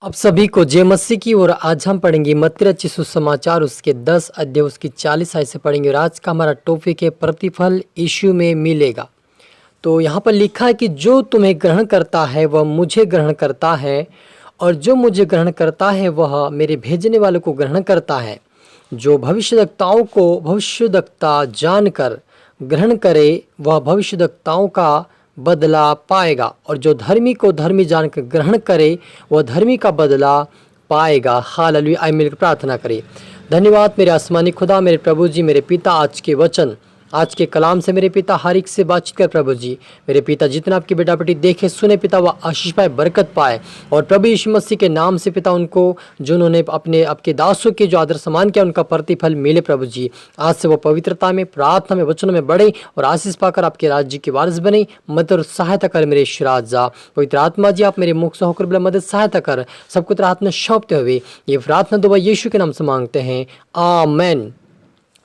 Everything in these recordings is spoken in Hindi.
अब सभी को जय मसीह की। और आज हम पढ़ेंगे मत्ती रचित सुसमाचार उसके 10 अध्याय उसकी 40 आयत से पढ़ेंगे। और आज का हमारा टॉपिक है प्रतिफल यीशु में मिलेगा। तो यहाँ पर लिखा है कि जो तुम्हें ग्रहण करता है वह मुझे ग्रहण करता है, और जो मुझे ग्रहण करता है वह मेरे भेजने वालों को ग्रहण करता है। जो भविष्यद्वक्ताओं को भविष्यद्वक्ता जानकर ग्रहण करे वह भविष्यद्वक्ताओं का बदला पाएगा, और जो धर्मी को धर्मी जानकर ग्रहण करे वह धर्मी का बदला पाएगा। हालेलुया। आइए मिलकर प्रार्थना करें। धन्यवाद मेरे आसमानी खुदा, मेरे प्रभु जी, मेरे पिता, आज के वचन, आज के कलाम से मेरे पिता हर एक से बातचीत कर प्रभु जी। मेरे पिता जितना आपकी बेटा बेटी देखे सुने पिता वह आशीष पाए, बरकत पाए। और प्रभु यीशु मसीह के नाम से पिता उनको जिन्होंने अपने आपके दासों के जो आदर सम्मान किया उनका प्रतिफल मिले प्रभु जी। आज से वो पवित्रता में, प्रार्थना में, वचनों में बढ़े और आशीष पाकर आपके राज्य के वारिस बने। मदद और सहायता कर मेरे राजा। पवित्र आत्मा जी आप मेरे मुख से होकर मदद सहायता कर, सब कुछ हाथ में सौंपते हुए ये प्रार्थना दुआ यीशु के नाम से मांगते हैं, आमेन।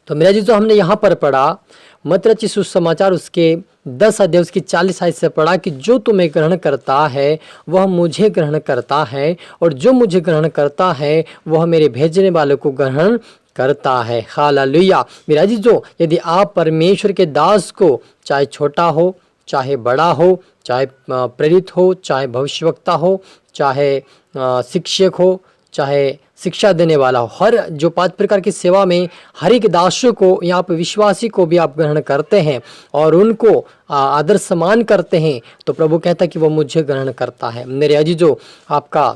तो मेरा जी जो हमने यहाँ पर पढ़ा मत्ती रचित सुसमाचार उसके 10 अध्याय उसकी 40 आयत से पढ़ा कि जो तुम्हें ग्रहण करता है वह मुझे ग्रहण करता है, और जो मुझे ग्रहण करता है वह मेरे भेजने वालों को ग्रहण करता है। हालेलुया। मेरा जी जो यदि आप परमेश्वर के दास को, चाहे छोटा हो चाहे बड़ा हो, चाहे प्रेरित हो चाहे भविष्यवक्ता हो, चाहे शिक्षक हो चाहे शिक्षा देने वाला हो, हर जो 5 प्रकार की सेवा में हर एक दासों को, यहाँ पर विश्वासी को भी आप ग्रहण करते हैं और उनको आदर सम्मान करते हैं, तो प्रभु कहता है कि वो मुझे ग्रहण करता है। मेरे अजीजों, आपका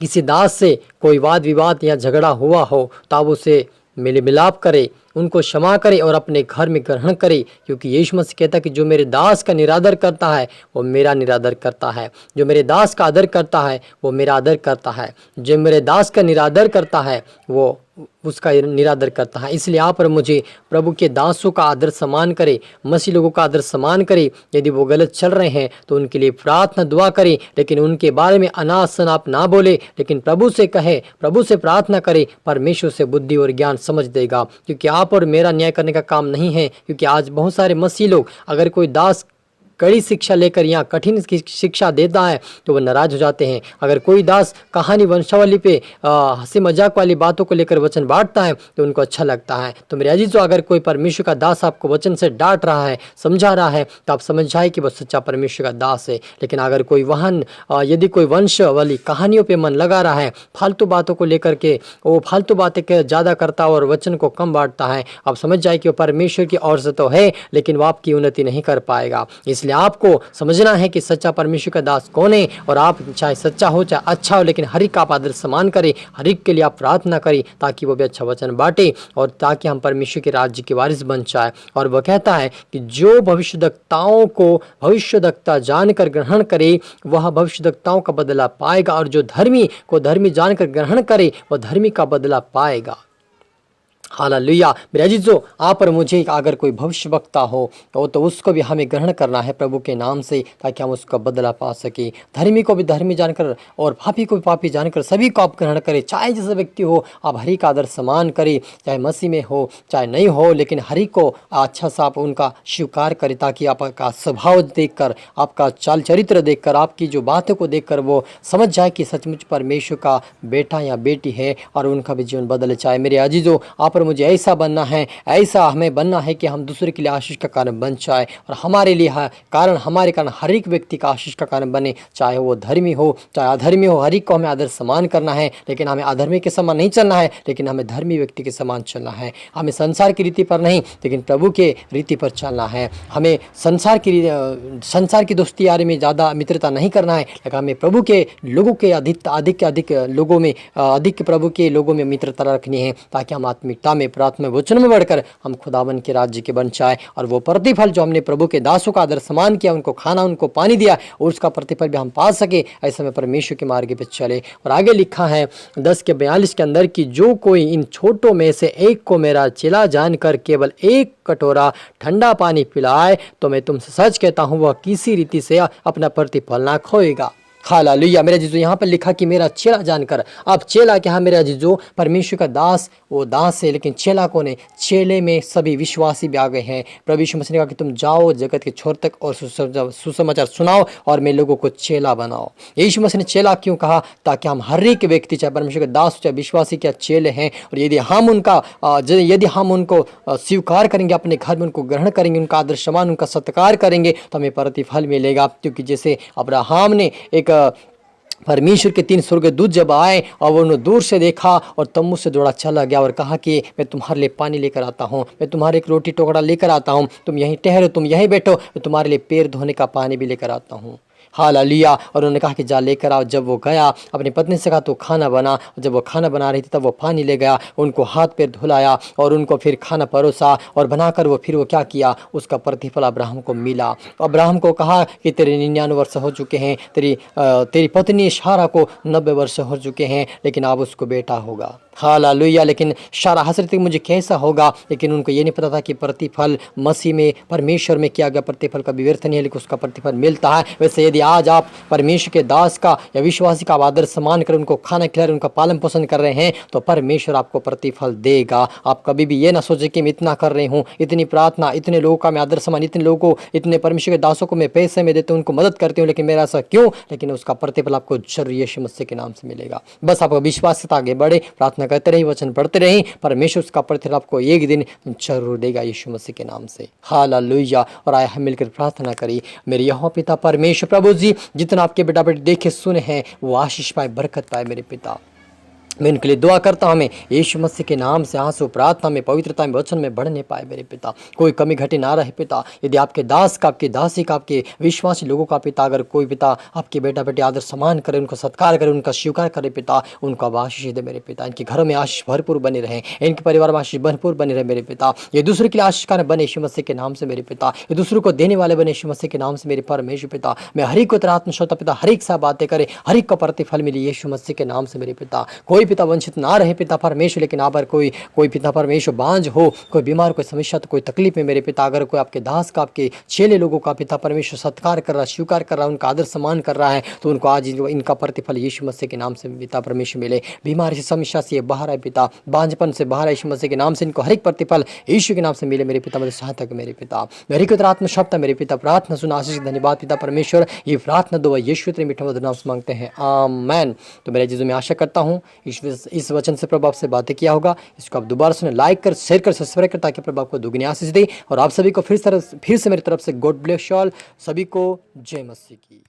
किसी दास से कोई वाद विवाद या झगड़ा हुआ हो तो आप उसे मिल मिलाप करे, उनको क्षमा करे और अपने घर में ग्रहण करे, क्योंकि यीशु मसीह कहता है कि जो मेरे दास का निरादर करता है वो मेरा निरादर करता है, जो मेरे दास का आदर करता है वो मेरा आदर करता है, जो मेरे दास का निरादर करता है वो उसका निरादर करता है। इसलिए आप और मुझे प्रभु के दासों का आदर सम्मान करे, मसीह लोगों का आदर सम्मान करे। यदि वो गलत चल रहे हैं तो उनके लिए प्रार्थना दुआ करें, लेकिन उनके बारे में अनाप शनाप ना बोले, लेकिन प्रभु से कहे, प्रभु से प्रार्थना करे, परमेश्वर से बुद्धि और ज्ञान समझ देगा। क्योंकि आप और मेरा न्याय करने का काम नहीं है, क्योंकि आज बहुत सारे मसीह लोग, अगर कोई दास कड़ी शिक्षा लेकर यहाँ कठिन शिक्षा देता है तो वह नाराज हो जाते हैं। अगर कोई दास कहानी वंशावली पे हंसी मजाक वाली बातों को लेकर वचन बांटता है तो उनको अच्छा लगता है। तो मेरे अजीजों, अगर कोई परमेश्वर का दास आपको वचन से डांट रहा है, समझा रहा है, तो आप समझ जाए कि वह सच्चा परमेश्वर का दास है। लेकिन अगर कोई यदि कोई वंश वाली कहानियों पर मन लगा रहा है, फालतू बातों को लेकर के वो फालतू बातें ज़्यादा करता है और वचन को कम बांटता है, आप समझ जाए कि वो परमेश्वर की ओर से तो है लेकिन वो आपकी उन्नति नहीं कर पाएगा। इसलिए आपको समझना है कि सच्चा परमेश्वर का दास कौन है, और आप चाहे सच्चा हो चाहे अच्छा हो, लेकिन हर एक का आप आदर सम्मान करें, हर एक के लिए आप प्रार्थना करें ताकि वो भी अच्छा वचन बांटे और ताकि हम परमेश्वर के राज्य के वारिस बन जाए। और वह कहता है कि जो भविष्यद्वक्ताओं को भविष्यद्वक्ता जानकर ग्रहण करे वह भविष्यद्वक्ताओं का बदला पाएगा, और जो धर्मी को धर्मी जानकर ग्रहण करे वह धर्मी का बदला पाएगा। हालेलुया। मेरे अजीजों, आप और मुझे अगर कोई भविष्यवक्ता हो तो उसको भी हमें ग्रहण करना है प्रभु के नाम से, ताकि हम उसका बदला पा सके। धर्मी को भी धर्मी जानकर और पापी को भी पापी जानकर सभी को आप ग्रहण करें। चाहे जैसा व्यक्ति हो आप हरि का आदर सम्मान करें, चाहे मसीह में हो चाहे नहीं हो, लेकिन हरि को अच्छा सा आप उनका स्वीकार करें, ताकि आपका स्वभाव देखकर, आपका चाल चरित्र देखकर, आपकी जो बातों को देखकर वो समझ जाए कि सचमुच परमेश्वर का बेटा या बेटी है और उनका भी जीवन बदल जाए। मेरे अजीजों, आप मुझे ऐसा बनना है, ऐसा हमें बनना है कि हम दूसरे के लिए आशीष का कारण बन जाए, और हमारे लिए हमारे कारण हर एक व्यक्ति का आशीष का कारण बने, चाहे वो धर्मी हो चाहे अधर्मी हो। हर एक को हमें आदर सम्मान करना है, लेकिन हमें अधर्मी के समान नहीं चलना है, लेकिन हमें धर्मी व्यक्ति के समान चलना है। हमें संसार की रीति पर नहीं लेकिन प्रभु के रीति पर चलना है। हमें संसार की दोस्ती यारी में ज़्यादा मित्रता नहीं करना है, लेकिन हमें प्रभु के लोगों के अधिक लोगों में अधिक प्रभु के लोगों में मित्रता रखनी है, ताकि हम आत्मिकता में, प्रार्थना में, वचन में बढ़कर हम खुदावन के राज्य के बन जाए। और वो प्रतिफल जो हमने प्रभु के दासों का आदर सम्मान किया, उनको खाना उनको पानी दिया, और उसका प्रतिफल भी हम पा सके, ऐसे में परमेश्वर के मार्ग पे चले। और आगे लिखा है 10 के 42 के अंदर कि जो कोई इन छोटों में से एक को मेरा चेला जानकर केवल एक कटोरा ठंडा पानी पिलाए तो मैं तुमसे सच कहता हूँ वह किसी रीति से अपना प्रतिफल ना खोएगा। हालेलुया। मेरे जीजो यहाँ पर लिखा कि मेरा चेला जानकर, अब चेला क्या है मेरा जीजो? परमेश्वर का दास, वो दास है, लेकिन चेला कौन है? चेले में सभी विश्वासी भी आ गए हैं। प्रभु यीशु मसीह ने कहा कि तुम जाओ जगत के छोर तक और सुसमाचार सुनाओ और मैं लोगों को चेला बनाओ। यीशु मसीह ने चेला क्यों कहा? ताकि हम हर एक व्यक्ति, चाहे परमेश्वर के दास चाहे विश्वासी, क्या चेले हैं, और यदि हम उनको स्वीकार करेंगे, अपने घर में उनको ग्रहण करेंगे, उनका आदर सम्मान, उनका सत्कार करेंगे, तो हमें प्रतिफल मिलेगा। क्योंकि जैसे अब्राहम ने एक परमेश्वर के 3 स्वर्गदूत जब आए और उन्होंने दूर से देखा और तम्बू से दौड़ा चला गया और कहा कि मैं तुम्हारे लिए पानी लेकर आता हूँ, मैं तुम्हारे एक रोटी टुकड़ा लेकर आता हूँ, तुम यहीं ठहरो, तुम यहीं बैठो, मैं तुम्हारे लिए पैर धोने का पानी भी लेकर आता हूँ। हालेलुया। और उन्होंने कहा कि जा लेकर आओ। जब वो गया, अपनी पत्नी से कहा तो खाना बना। जब वो खाना बना रही थी तब वो पानी ले गया, उनको हाथ पैर धुलाया और उनको फिर खाना परोसा और बनाकर वो क्या किया, उसका प्रतिफल अब्राहम को मिला। अब्राहम को कहा कि तेरे 99 वर्ष हो चुके हैं, तेरी पत्नी शारा को 90 वर्ष हो चुके हैं, लेकिन अब उसको बेटा होगा। हालेलुया। लेकिन शारा हंस रही थी मुझे कैसा होगा, लेकिन उनको ये नहीं पता था कि प्रतिफल मसीह में, परमेश्वर में किया गया प्रतिफल का व्यर्थ नहीं है, लेकिन उसका प्रतिफल मिलता है। वैसे यदि आज आप परमेश्वर के दास का या विश्वासी का आदर सम्मान कर, उनको खाना खिला रहे, उनका पालन पोषण कर रहे हैं, तो परमेश्वर आपको प्रतिफल देगा। आप कभी भी ये ना सोचे कि मैं इतना कर रही हूँ, इतनी प्रार्थना, इतने लोगों का मैं आदर सम्मान, इतने लोगों को, इतने परमेश्वर के दासों को मैं पैसे में देता हूँ, उनको मदद करती हूँ, लेकिन मेरा ऐसा क्यों? लेकिन उसका प्रतिफल आपको जरूर यीशु मसीह के नाम से मिलेगा। बस आपका विश्वास से आगे बढ़े, प्रार्थना करते रहिए, वचन पढ़ते रहिए, परमेश्वर उसका प्रतिफल आपको एक दिन जरूर देगा यीशु मसीह के नाम से। हालेलुया। और आए हम मिलकर प्रार्थना करिए। मेरे यहोवा पिता परमेश्वर प्रभु जी, जितना आपके बेटा बेटी देखे सुने हैं वो आशीष पाए, बरकत पाए मेरे पिता। मैं उनके लिए दुआ करता हूँ, हमें यीशु मसीह के नाम से आंसू प्रार्थना में, पवित्रता में, वचन में बढ़ने पाए मेरे पिता। कोई कमी घटी ना रहे पिता। यदि आपके दास का, आपके दासी का, आपके विश्वासी लोगों का पिता, अगर कोई पिता आपके बेटा बेटी आदर सम्मान करे, उनको सत्कार करे, उनका स्वीकार करे पिता, उनको अब आशीष दे मेरे पिता। इनके घरों में आशीष भरपूर बने रहे, इनके परिवार में आशीष भरपूर बने रहे मेरे पिता। ये दूसरे के लिए आशीष कारण बने यीशु मसीह के नाम से मेरे पिता। ये दूसरों को देने वाले बने यीशु मसीह के नाम से मेरे परमेश्वर पिता। मैं हर एक को तेरा आत्मश्रोता पिता, हर एक सा बातें करे, हर एक को प्रतिफल मिले यीशु मसीह के नाम से मेरे पिता। कोई पिता वंचित ना रहे पिता परमेश्वर, लेकिन अगर कोई पिता परमेश्वर बांझ हो, कोई बीमार, कोई समस्या, तो कोई तकलीफ में मेरे पिता, अगर कोई आपके दास का, आपके चेले लोगों का पिता परमेश्वर सत्कार कर रहा, स्वीकार कर रहा, उनका आदर सम्मान कर रहा है, तो उनको आज इनका प्रतिफल यीशु मसीह के नाम से पिता परमेश्वर मिले। बीमारी से, समस्या से बाहर आए पिता, बांझपन से बाहर यीशु मसीह के नाम से इनको हर एक प्रतिफल यीशु के नाम से मिले मेरे पिता। मेरे सहायता मेरे पिता, मेरी को आत्मशब्द मेरे पिता। प्रार्थना सुना, आशीष धन्यवाद पिता परमेश्वर। ये प्रार्थना दुआ यीशु तेरे मीठा मधुर नाम से मांगते हैं, आमेन। तो मेरे जीजू मैं आशा करता हूँ इस वचन से प्रभु आपसे बातें किया होगा। इसको आप दोबारा सुने, लाइक कर, शेयर कर, सब्सक्राइब कर, ताकि प्रभु आपको दुगनी आशीष दे। और आप सभी को फिर से मेरी तरफ से गॉड ब्लेस यू ऑल। सभी को जय मसीह की।